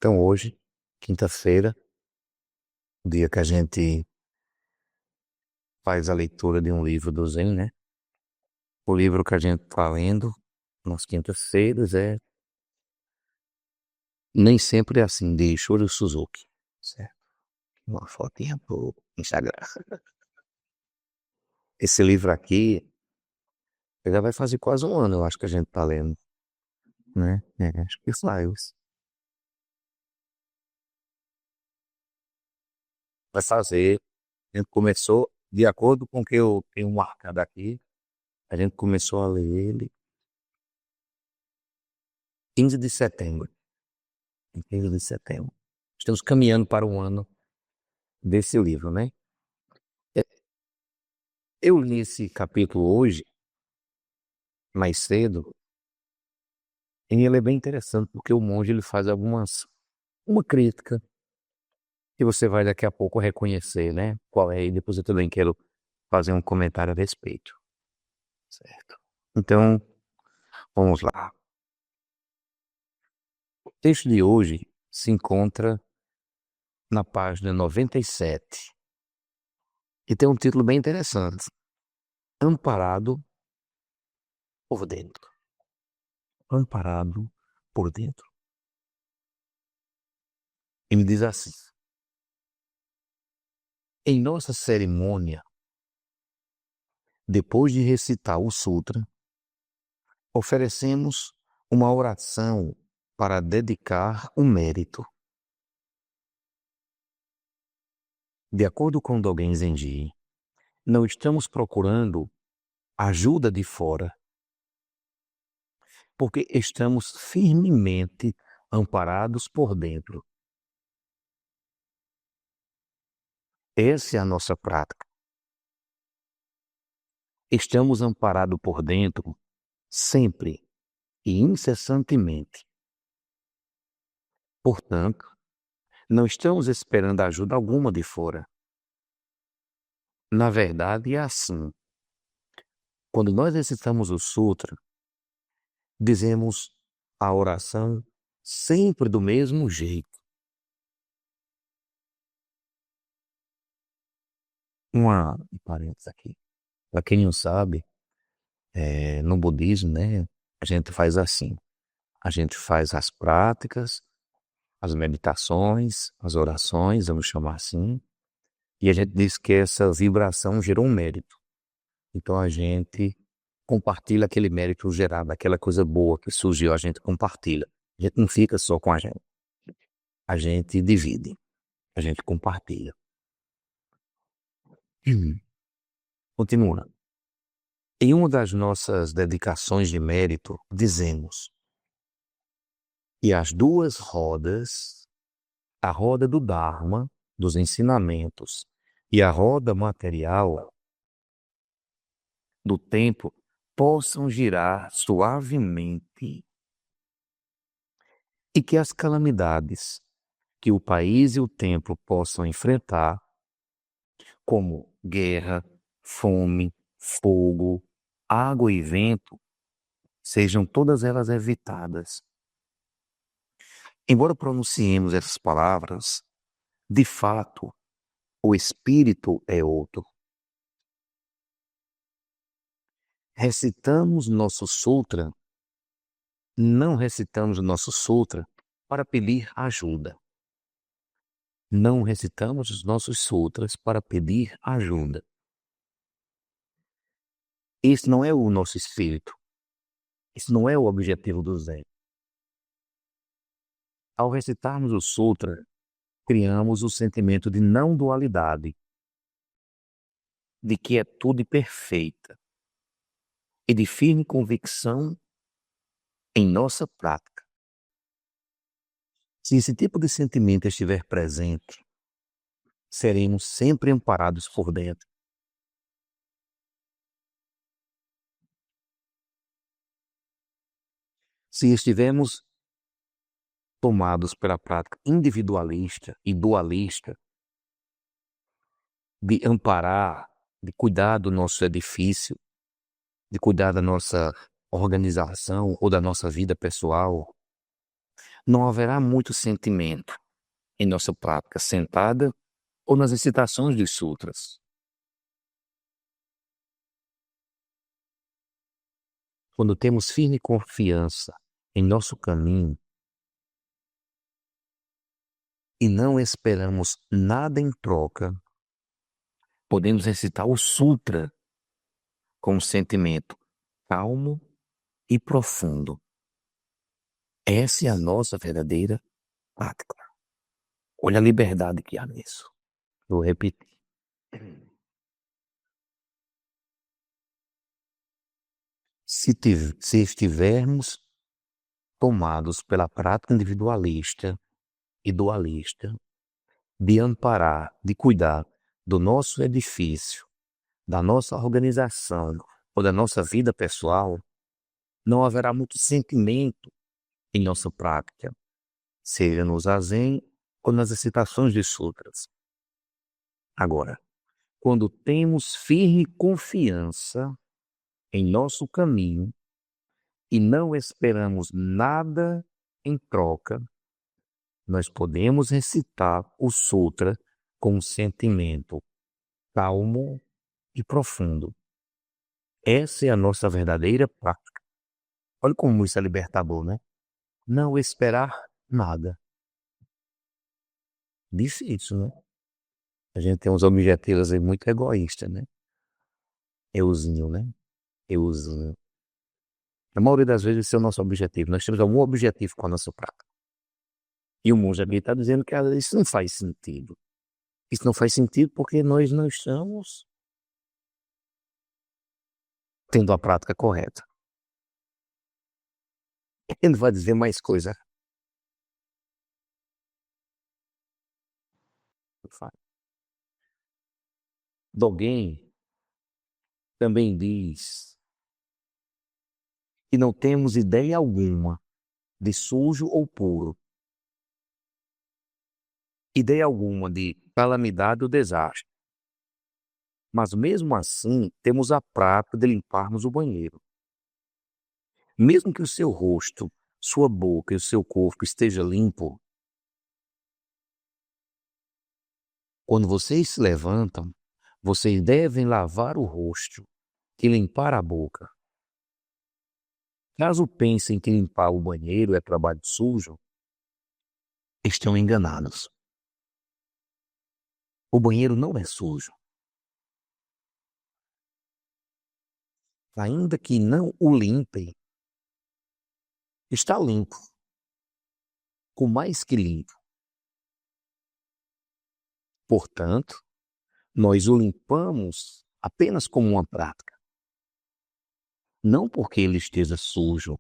Então hoje, quinta-feira, o dia que a gente faz a leitura de um livro do Zen, né? O livro que a gente está lendo nas quintas-feiras é Nem Sempre é Assim, de Shuro Suzuki, certo? Uma fotinha pro Instagram. Esse livro aqui, já vai fazer quase um ano, eu acho que a gente tá lendo, né? Acho que faz. Vai fazer. A gente começou, de acordo com o que eu tenho marcado aqui, a gente começou a ler ele 15 de setembro. Em 15 de setembro. Estamos caminhando para um ano desse livro, né? Eu li esse capítulo hoje, mais cedo, e ele é bem interessante, porque o monge ele faz uma crítica, que você vai daqui a pouco reconhecer, né? Qual é, e depois eu também quero fazer um comentário a respeito, certo? Então, vamos lá. O texto de hoje se encontra na página 97 e tem um título bem interessante: Amparado por dentro. Amparado por dentro. Ele diz assim: em nossa cerimônia, depois de recitar o Sutra, oferecemos uma oração para dedicar um mérito. De acordo com Dogen Zenji, não estamos procurando ajuda de fora, porque estamos firmemente amparados por dentro. Essa é a nossa prática. Estamos amparados por dentro sempre e incessantemente. Portanto, não estamos esperando ajuda alguma de fora. Na verdade, é assim. Quando nós recitamos o Sutra, dizemos a oração sempre do mesmo jeito. Um parênteses aqui. Para quem não sabe, no budismo, né, a gente faz assim. A gente faz as práticas, as meditações, as orações, vamos chamar assim, e a gente diz que essa vibração gerou um mérito. Então a gente compartilha aquele mérito gerado, aquela coisa boa que surgiu, a gente compartilha. A gente não fica só com a gente. A gente divide, a gente compartilha. Continua. Em uma das nossas dedicações de mérito, dizemos: e as duas rodas, a roda do Dharma, dos ensinamentos, e a roda material do tempo, possam girar suavemente, e que as calamidades que o país e o tempo possam enfrentar, como guerra, fome, fogo, água e vento, sejam todas elas evitadas. Embora pronunciemos essas palavras, de fato, o espírito é outro. Não recitamos o nosso sutra para pedir ajuda. Não recitamos os nossos sutras para pedir ajuda. Esse não é o nosso espírito. Esse não é o objetivo do Zen. Ao recitarmos o sutra, criamos o sentimento de não dualidade, de quietude perfeita e de firme convicção em nossa prática. Se esse tipo de sentimento estiver presente, seremos sempre amparados por dentro. Se estivermos tomados pela prática individualista e dualista, de amparar, de cuidar do nosso edifício, de cuidar da nossa organização ou da nossa vida pessoal, não haverá muito sentimento em nossa prática sentada ou nas recitações dos sutras. Quando temos firme confiança em nosso caminho e não esperamos nada em troca, podemos recitar o sutra com um sentimento calmo e profundo. Essa é a nossa verdadeira prática. Olha a liberdade que há nisso. Vou repetir. Se estivermos tomados pela prática individualista e dualista, de amparar, de cuidar do nosso edifício, da nossa organização ou da nossa vida pessoal, não haverá muito sentimento em nossa prática, seja no zazen ou nas recitações de sutras. Agora, quando temos firme confiança em nosso caminho e não esperamos nada em troca, nós podemos recitar o sutra com um sentimento calmo e profundo. Essa é a nossa verdadeira prática. Olha como isso é libertador, né? Não esperar nada. Difícil, né? A gente tem uns objetivos aí muito egoístas, né? Euzinho, né? Euzinho. Na maioria das vezes esse é o nosso objetivo. Nós temos algum objetivo com a nossa prática. E o monge aqui está dizendo que isso não faz sentido. Isso não faz sentido porque nós não estamos tendo a prática correta. Ele vai dizer mais coisa. Dogen também diz que não temos ideia alguma de sujo ou puro, ideia alguma de calamidade ou desastre. Mas mesmo assim, temos a prática de limparmos o banheiro. Mesmo que o seu rosto, sua boca e o seu corpo esteja limpo, quando vocês se levantam, vocês devem lavar o rosto e limpar a boca. Caso pensem que limpar o banheiro é trabalho sujo, estão enganados. O banheiro não é sujo. Ainda que não o limpem, está limpo, com mais que limpo. Portanto, nós o limpamos apenas como uma prática, não porque ele esteja sujo.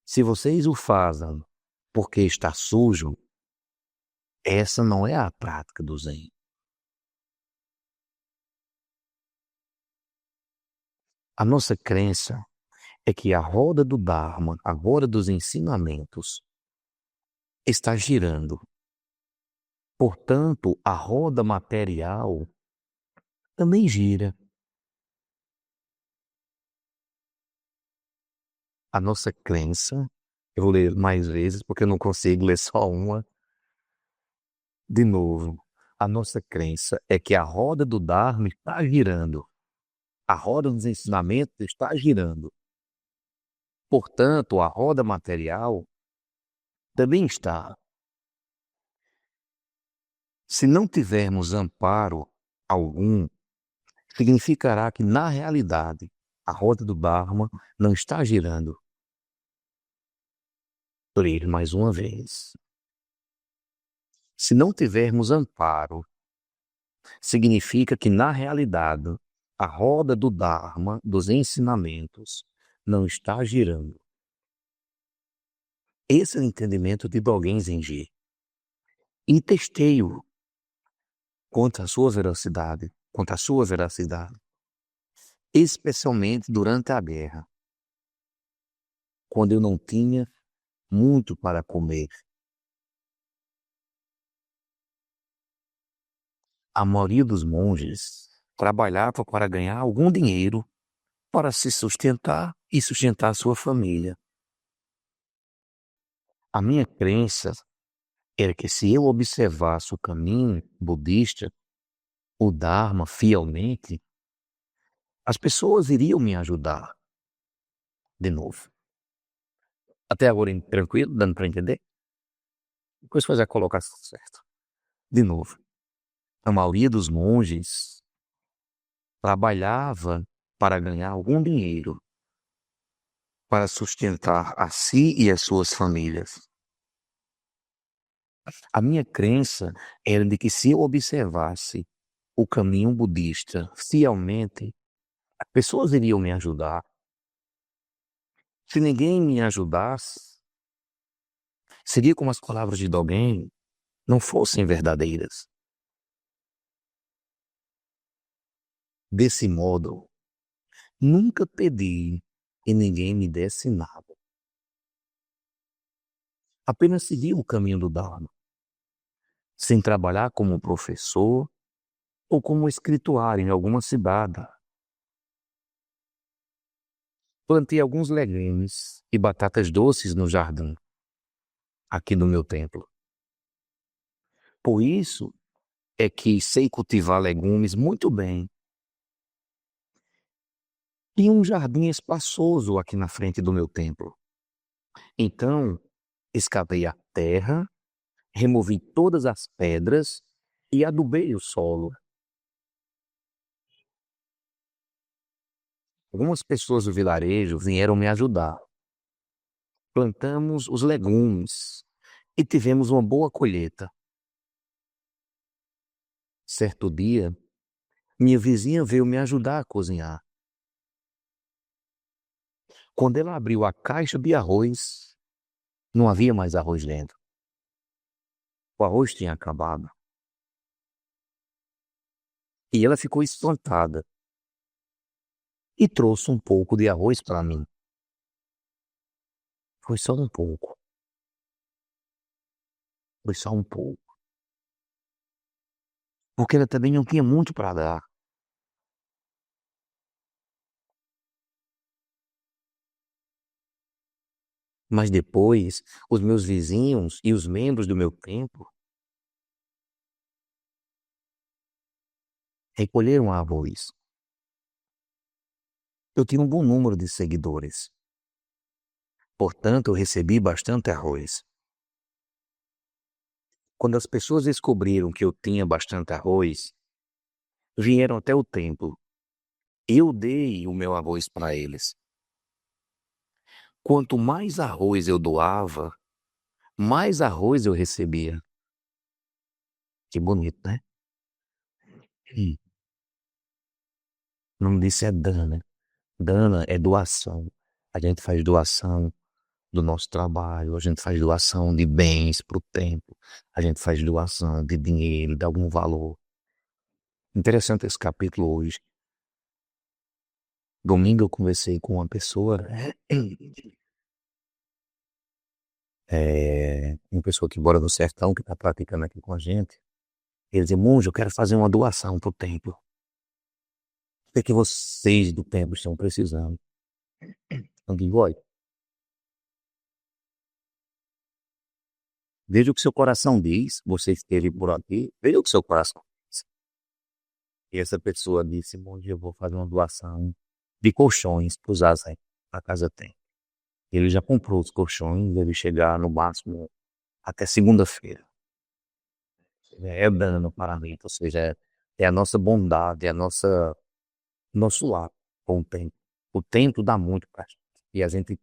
Se vocês o fazem porque está sujo, essa não é a prática do Zen. A nossa crença é que a roda do Dharma, a roda dos ensinamentos, está girando. Portanto, a roda material também gira. A nossa crença, eu vou ler mais vezes porque eu não consigo ler só uma. De novo, a nossa crença é que a roda do Dharma está girando. A roda dos ensinamentos está girando. Portanto, a roda material também está. Se não tivermos amparo algum, significará que, na realidade, a roda do Dharma não está girando. Ler mais uma vez. Se não tivermos amparo, significa que, na realidade, a roda do Dharma, dos ensinamentos, não está girando. Esse é o entendimento de Dogen Zenji. E testei-o quanto à sua veracidade, especialmente durante a guerra, quando eu não tinha muito para comer. A maioria dos monges trabalhava para ganhar algum dinheiro para se sustentar e sustentar sua família. A minha crença era que se eu observasse o caminho budista, o Dharma, fielmente, as pessoas iriam me ajudar de novo. Até agora, tranquilo, dando para entender? Depois fazer a colocação certa. De novo, a maioria dos monges trabalhava para ganhar algum dinheiro para sustentar a si e as suas famílias. A minha crença era de que se eu observasse o caminho budista fielmente, as pessoas iriam me ajudar. Se ninguém me ajudasse, seria como as palavras de Dogen não fossem verdadeiras. Desse modo, nunca pedi que ninguém me desse nada. Apenas segui o caminho do Dharma, sem trabalhar como professor ou como escrituário em alguma cidade. Plantei alguns legumes e batatas doces no jardim, aqui no meu templo. Por isso é que sei cultivar legumes muito bem. Tinha um jardim espaçoso aqui na frente do meu templo. Então, escavei a terra, removi todas as pedras e adubei o solo. Algumas pessoas do vilarejo vieram me ajudar. Plantamos os legumes e tivemos uma boa colheita. Certo dia, minha vizinha veio me ajudar a cozinhar. Quando ela abriu a caixa de arroz, não havia mais arroz dentro. O arroz tinha acabado. E ela ficou espantada e trouxe um pouco de arroz para mim. Foi só um pouco. Foi só um pouco. Porque ela também não tinha muito para dar. Mas depois, os meus vizinhos e os membros do meu templo recolheram arroz. Eu tinha um bom número de seguidores. Portanto, eu recebi bastante arroz. Quando as pessoas descobriram que eu tinha bastante arroz, vieram até o templo. Eu dei o meu arroz para eles. Quanto mais arroz eu doava, mais arroz eu recebia. Que bonito, né? Hum. O nome disso é dana. Dana é doação. A gente faz doação do nosso trabalho, a gente faz doação de bens para o templo, a gente faz doação de dinheiro, de algum valor. Interessante esse capítulo hoje. Domingo eu conversei com uma pessoa, uma pessoa que mora no sertão, que está praticando aqui com a gente. Ele dizia, monge, eu quero fazer uma doação para o templo. O que é que vocês do templo estão precisando? Eu digo, olha, veja o que seu coração diz, você esteve por aqui, veja o que seu coração diz. E essa pessoa disse, monge, eu vou fazer uma doação de colchões para os Zazen, a casa tem. Ele já comprou os colchões, deve chegar no máximo até segunda-feira. É dano para mim, ou seja, é a nossa bondade, é a nosso lar com o tempo. O tempo dá muito para a gente. E a gente,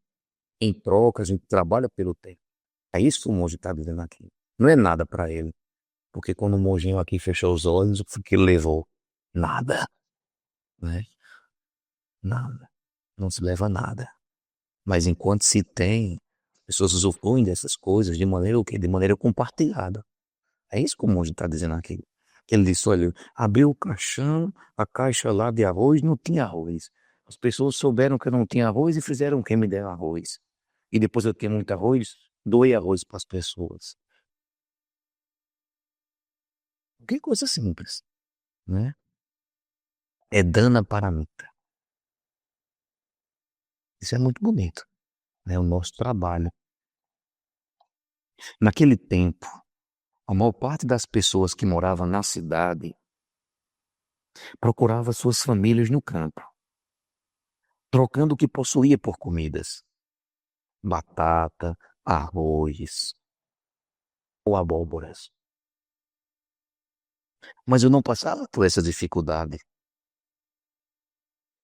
em troca, a gente trabalha pelo tempo. É isso que o monge está dizendo aqui. Não é nada para ele. Porque quando o monjinho aqui fechou os olhos, o que ele levou? Nada, né? Nada. Não se leva nada. Mas enquanto se tem, as pessoas usufruem dessas coisas de maneira o quê? De maneira compartilhada. É isso que o monge está dizendo aqui. Ele disse, olha, abriu o caixão, a caixa lá de arroz, não tinha arroz. As pessoas souberam que eu não tinha arroz e fizeram quem me der arroz. E depois eu tinha muito arroz, doei arroz para as pessoas. Que coisa simples, né? É dana paramita. Isso é muito bonito, né? O nosso trabalho. Naquele tempo, a maior parte das pessoas que moravam na cidade procurava suas famílias no campo, trocando o que possuía por comidas, batata, arroz ou abóboras. Mas eu não passava por essa dificuldade.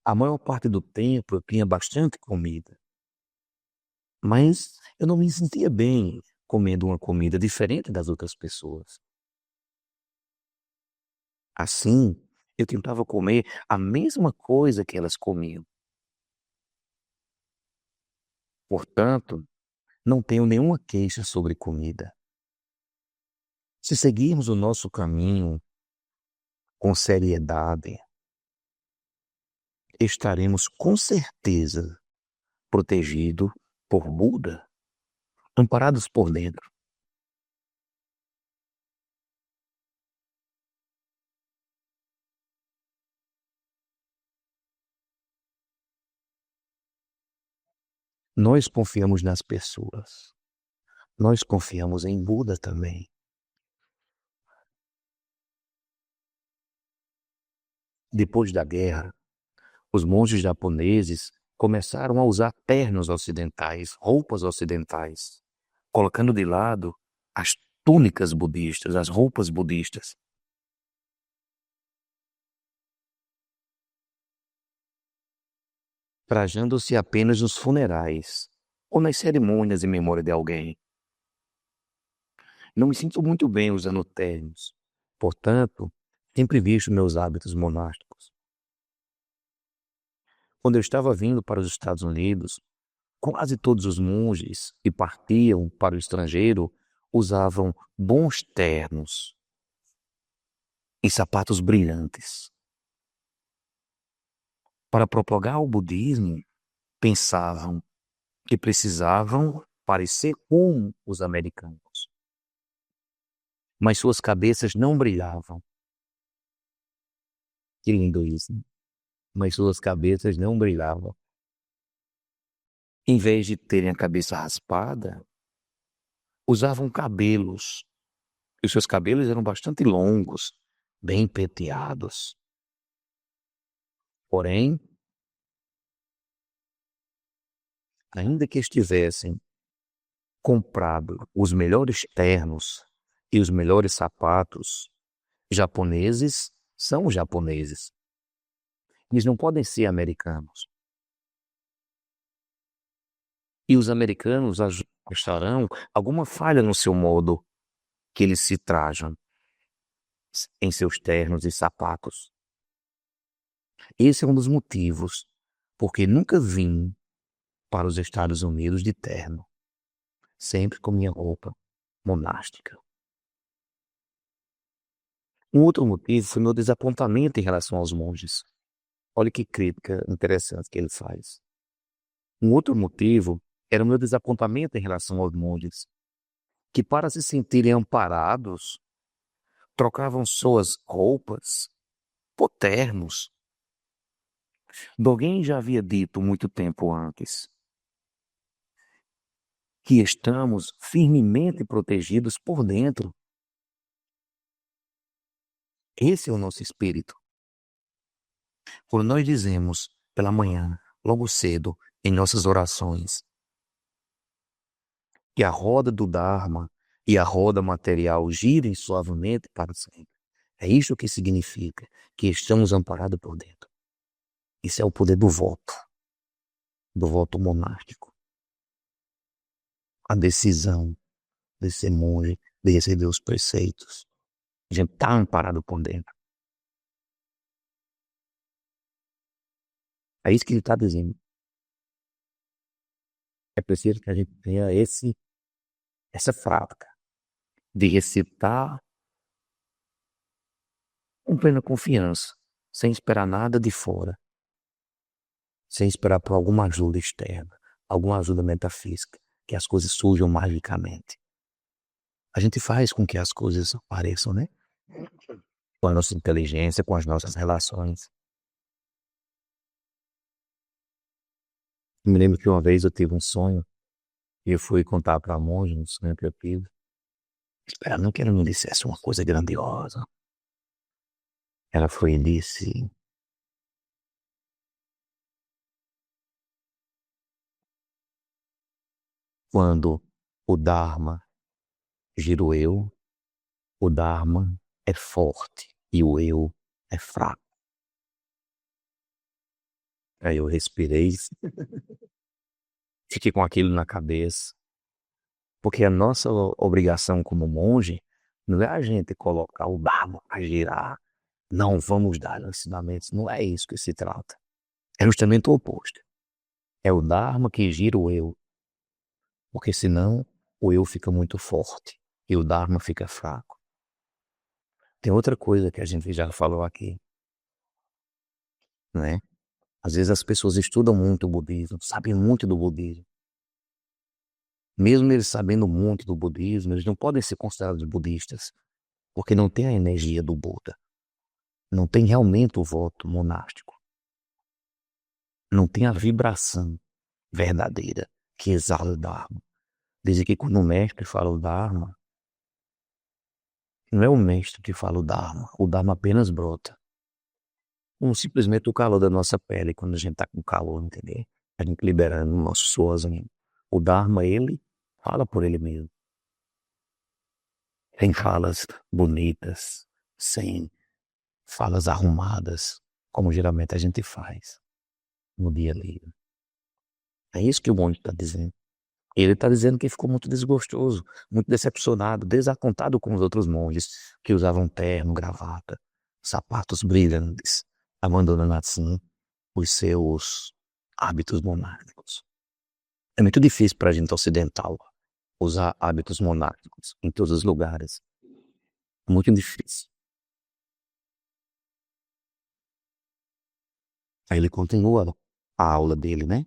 A maior parte do tempo eu tinha bastante comida, mas eu não me sentia bem comendo uma comida diferente das outras pessoas. Assim, eu tentava comer a mesma coisa que elas comiam. Portanto, não tenho nenhuma queixa sobre comida. Se seguirmos o nosso caminho com seriedade, estaremos com certeza protegidos por Buda, amparados por dentro. Nós confiamos nas pessoas. Nós confiamos em Buda também. Depois da guerra, os monges japoneses começaram a usar ternos ocidentais, roupas ocidentais, colocando de lado as túnicas budistas, as roupas budistas. Trajando-se apenas nos funerais ou nas cerimônias em memória de alguém. Não me sinto muito bem usando ternos, portanto, sempre visto meus hábitos monásticos. Quando eu estava vindo para os Estados Unidos, quase todos os monges que partiam para o estrangeiro usavam bons ternos e sapatos brilhantes. Para propagar o budismo, pensavam que precisavam parecer com os americanos. Mas suas cabeças não brilhavam. Que lindo isso, né? Mas suas cabeças não brilhavam. Em vez de terem a cabeça raspada, usavam cabelos. E os seus cabelos eram bastante longos, bem penteados. Porém, ainda que estivessem comprado os melhores ternos e os melhores sapatos, japoneses são japoneses. Eles não podem ser americanos. E os americanos acharão alguma falha no seu modo que eles se trajam em seus ternos e sapatos. Esse é um dos motivos porque nunca vim para os Estados Unidos de terno, sempre com minha roupa monástica. Um outro motivo foi meu desapontamento em relação aos monges. Olha que crítica interessante que ele faz. Um outro motivo era o meu desapontamento em relação aos monges, que para se sentirem amparados, trocavam suas roupas por ternos. Dogen já havia dito muito tempo antes que estamos firmemente protegidos por dentro. Esse é o nosso espírito. Quando nós dizemos pela manhã, logo cedo, em nossas orações, que a roda do Dharma e a roda material girem suavemente para sempre, é isso que significa que estamos amparados por dentro. Isso é o poder do voto monástico. A decisão de ser monge, de receber os preceitos. A gente está amparado por dentro. É isso que ele está dizendo. É preciso que a gente tenha essa prática de recitar com plena confiança, sem esperar nada de fora, sem esperar por alguma ajuda externa, alguma ajuda metafísica, que as coisas surjam magicamente. A gente faz com que as coisas apareçam, né? Com a nossa inteligência, com as nossas relações. Eu me lembro que uma vez eu tive um sonho e eu fui contar para a monja um sonho que eu tive. esperando que ela não dissesse uma coisa grandiosa. Ela foi e disse: quando o Dharma gira o eu, o Dharma é forte e o eu é fraco. Aí eu respirei, fiquei com aquilo na cabeça, porque a nossa obrigação como monge não é a gente colocar o Dharma para girar. Não vamos dar ensinamentos, não é isso que se trata. É justamente o oposto. É o Dharma que gira o eu, porque senão o eu fica muito forte e o Dharma fica fraco. Tem outra coisa que a gente já falou aqui, né? Às vezes as pessoas estudam muito o budismo, sabem muito do budismo. Mesmo eles sabendo muito do budismo, eles não podem ser considerados budistas, porque não tem a energia do Buda. Não tem realmente o voto monástico. Não tem a vibração verdadeira que exala o Dharma. Dizem que quando o mestre fala o Dharma, não é o mestre que fala o Dharma apenas brota. Como simplesmente o calor da nossa pele quando a gente está com calor, entendeu? A gente liberando o nosso suorzinho. O Dharma, ele fala por ele mesmo. Sem falas bonitas, sem falas arrumadas, como geralmente a gente faz no dia a dia. É isso que o monge está dizendo. Ele está dizendo que ficou muito desgostoso, muito decepcionado, desapontado com os outros monges que usavam terno, gravata, sapatos brilhantes, abandonando assim os seus hábitos monásticos. É muito difícil para a gente ocidental usar hábitos monásticos em todos os lugares. Muito difícil. Aí ele continua a aula dele, né?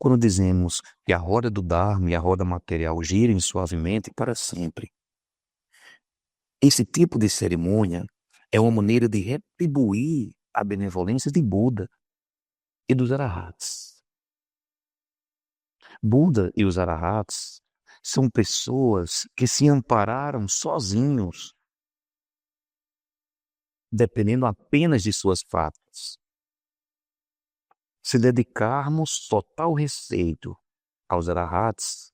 Quando dizemos que a roda do Dharma e a roda material girem suavemente para sempre, esse tipo de cerimônia é uma maneira de retribuir a benevolência de Buda e dos Arahats. Buda e os Arahats são pessoas que se ampararam sozinhos, dependendo apenas de suas práticas. Se dedicarmos total respeito aos Arahats,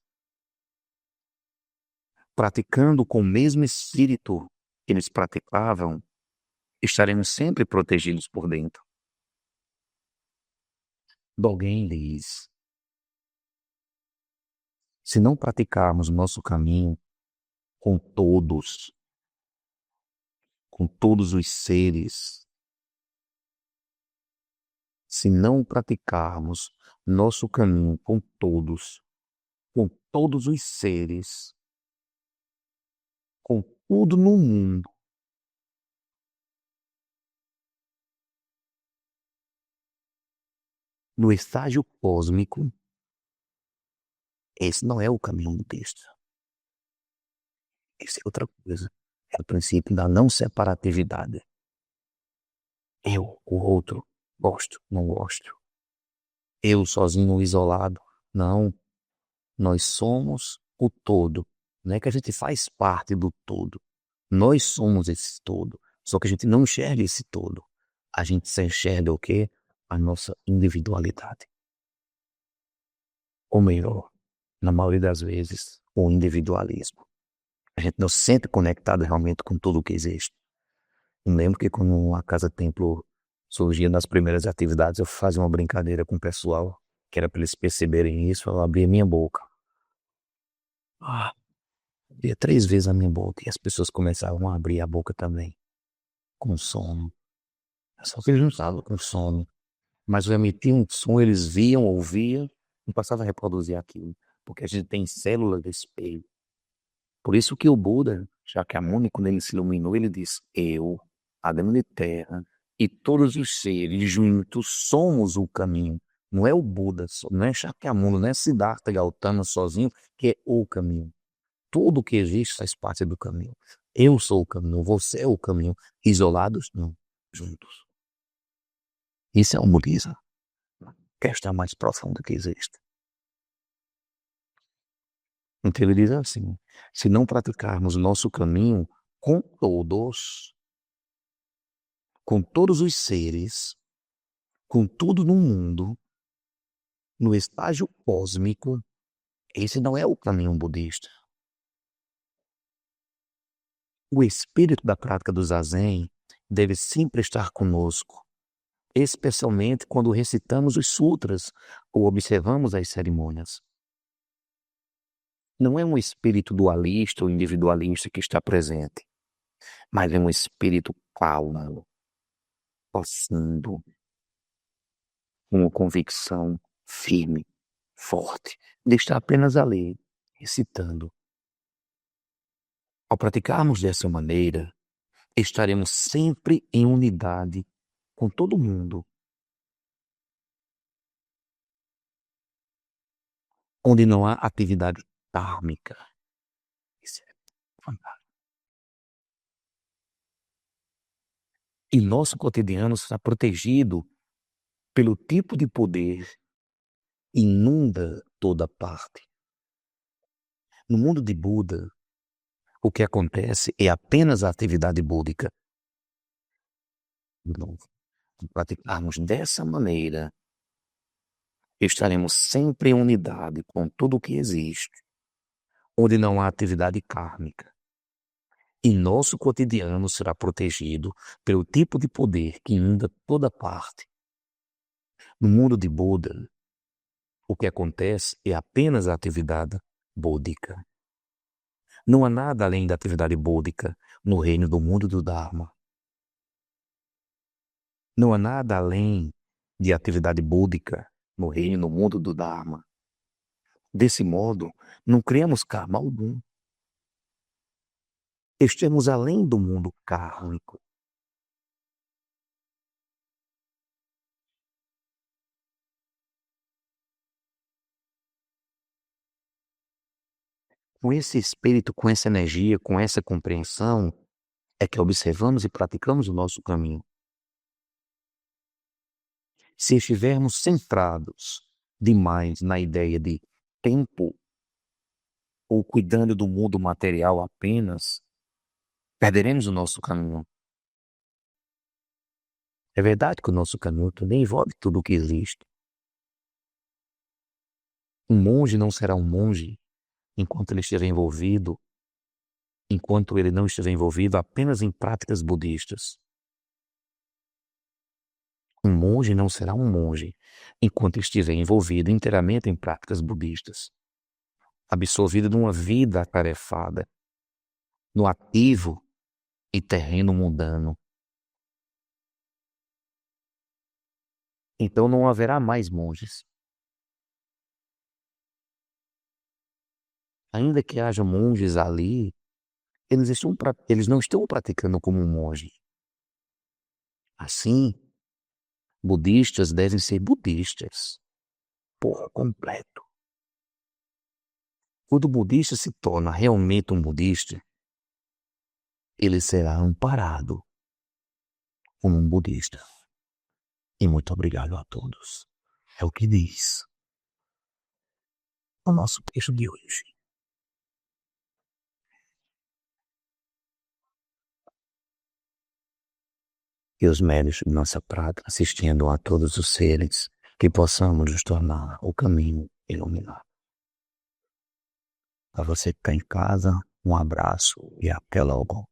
praticando com o mesmo espírito que eles praticavam, estaremos sempre protegidos por dentro. Dogen diz: se não praticarmos o nosso caminho com todos os seres, se não praticarmos nosso caminho com todos os seres, com tudo no mundo, no estágio cósmico, esse não é o caminho budista. Esse é outra coisa. É o princípio da não separatividade. Eu, o outro, gosto, não gosto. Eu sozinho, isolado. Não. Nós somos o todo. Não é que a gente faz parte do todo. Nós somos esse todo. Só que a gente não enxerga esse todo. A gente se enxerga o quê? A nossa individualidade. Ou melhor, na maioria das vezes, o individualismo. A gente não se sente conectado realmente com tudo o que existe. Eu lembro que quando a Casa Templo surgia nas primeiras atividades, eu fazia uma brincadeira com o pessoal, que era para eles perceberem isso, eu abria minha boca. Abria 3 vezes a minha boca e as pessoas começavam a abrir a boca também, com sono. Só que eles não estavam com sono, mas eu emitia um som, eles viam, ouviam e passavam a reproduzir aquilo, porque a gente tem células de espelho. Por isso que o Buda, Shakyamuni, quando ele se iluminou, ele diz: eu, a grande terra e todos os seres juntos somos o caminho. Não é o Buda, não é Shakyamuni, não é Siddhartha Gautama sozinho que é o caminho. Tudo que existe faz parte do caminho. Eu sou o caminho, você é o caminho. Isolados? Não, juntos. Isso é o budismo. Questão mais profunda que existe. Então ele diz assim: se não praticarmos o nosso caminho com todos os seres, com tudo no mundo, no estágio cósmico, esse não é o caminho budista. O espírito da prática do zazen deve sempre estar conosco, especialmente quando recitamos os sutras ou observamos as cerimônias. Não é um espírito dualista ou individualista que está presente, mas é um espírito calmo, profundo, com uma convicção firme, forte, de estar apenas ali, recitando. Ao praticarmos dessa maneira, estaremos sempre em unidade com todo mundo, onde não há atividade kármica. Isso é fantástico. E nosso cotidiano será protegido pelo tipo de poder que inunda toda parte. No mundo de Buda, o que acontece é apenas a atividade búdica. De novo, se praticarmos dessa maneira, estaremos sempre em unidade com tudo o que existe, onde não há atividade kármica. E nosso cotidiano será protegido pelo tipo de poder que inunda toda parte. No mundo de Buda, o que acontece é apenas a atividade búdica. Não há nada além da atividade búdica no reino do mundo do Dharma. Não há nada além de atividade búdica no reino do mundo do Dharma. Desse modo, não criamos karma algum. Estamos além do mundo kármico. Com esse espírito, com essa energia, com essa compreensão, é que observamos e praticamos o nosso caminho. Se estivermos centrados demais na ideia de tempo ou cuidando do mundo material apenas, perderemos o nosso caminho. É verdade que o nosso caminho também envolve tudo o que existe. Um monge não será um monge enquanto ele não estiver envolvido apenas em práticas budistas. Um monge não será um monge enquanto estiver envolvido inteiramente em práticas budistas, absorvido numa vida atarefada, no ativo e terreno mundano. Então não haverá mais monges. Ainda que haja monges ali, eles não estão praticando como um monge. Assim, budistas devem ser budistas por completo. Quando o budista se torna realmente um budista, ele será amparado como um budista. E muito obrigado a todos. É o que diz o nosso texto de hoje. E os méritos de nossa prática assistindo a todos os seres que possamos nos tornar o caminho iluminado. Para você que está em casa, um abraço e até logo.